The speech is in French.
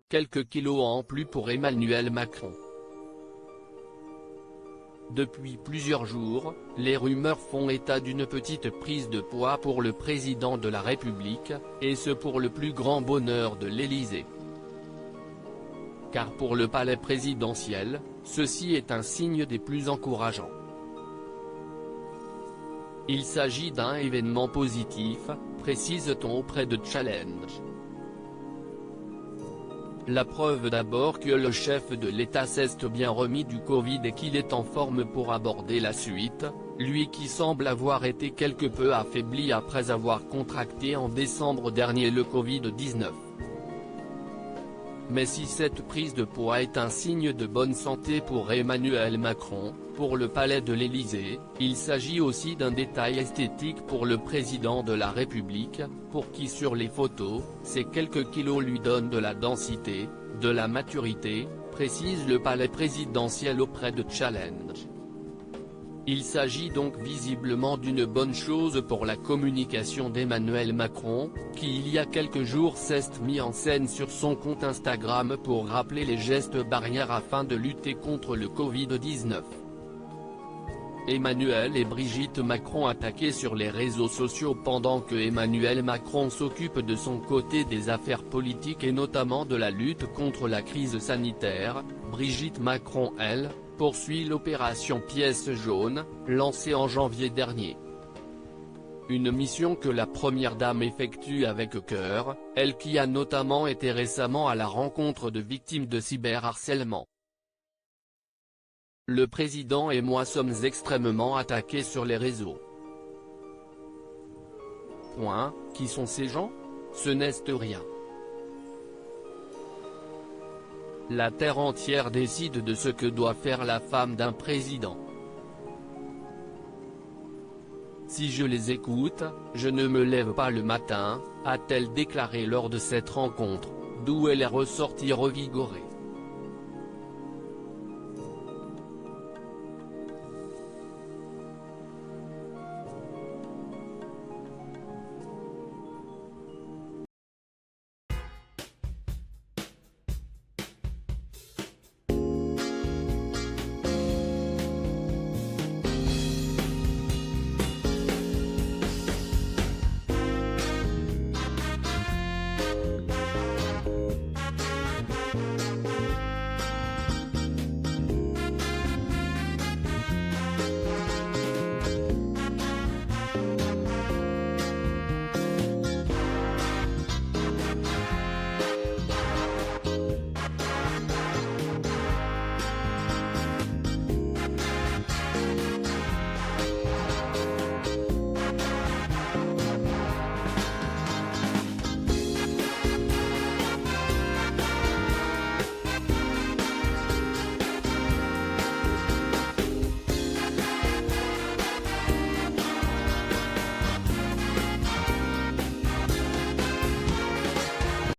quelques kilos en plus pour Emmanuel Macron. Depuis plusieurs jours, les rumeurs font état d'une petite prise de poids pour le président de la République, et ce pour le plus grand bonheur de l'Élysée. Car pour le palais présidentiel, ceci est un signe des plus encourageants. Il s'agit d'un événement positif, précise-t-on auprès de Challenge. La preuve d'abord que le chef de l'État s'est bien remis du Covid et qu'il est en forme pour aborder la suite, lui qui semble avoir été quelque peu affaibli après avoir contracté en décembre dernier le Covid-19. Mais si cette prise de poids est un signe de bonne santé pour Emmanuel Macron, pour le palais de l'Élysée, il s'agit aussi d'un détail esthétique pour le président de la République, pour qui sur les photos, ces quelques kilos lui donnent de la densité, de la maturité, précise le palais présidentiel auprès de Challenge. Il s'agit donc visiblement d'une bonne chose pour la communication d'Emmanuel Macron, qui il y a quelques jours s'est mis en scène sur son compte Instagram pour rappeler les gestes barrières afin de lutter contre le Covid-19. Emmanuel et Brigitte Macron attaqués sur les réseaux sociaux pendant que Emmanuel Macron s'occupe de son côté des affaires politiques et notamment de la lutte contre la crise sanitaire, Brigitte Macron elle, poursuit l'opération Pièce jaune, lancée en janvier dernier. Une mission que la première dame effectue avec cœur, elle qui a notamment été récemment à la rencontre de victimes de cyberharcèlement. Le président et moi sommes extrêmement attaqués sur les réseaux. Qui sont ces gens? Ce n'est rien. La terre entière décide de ce que doit faire la femme d'un président. Si je les écoute, je ne me lève pas le matin, a-t-elle déclaré lors de cette rencontre, d'où elle est ressortie revigorée.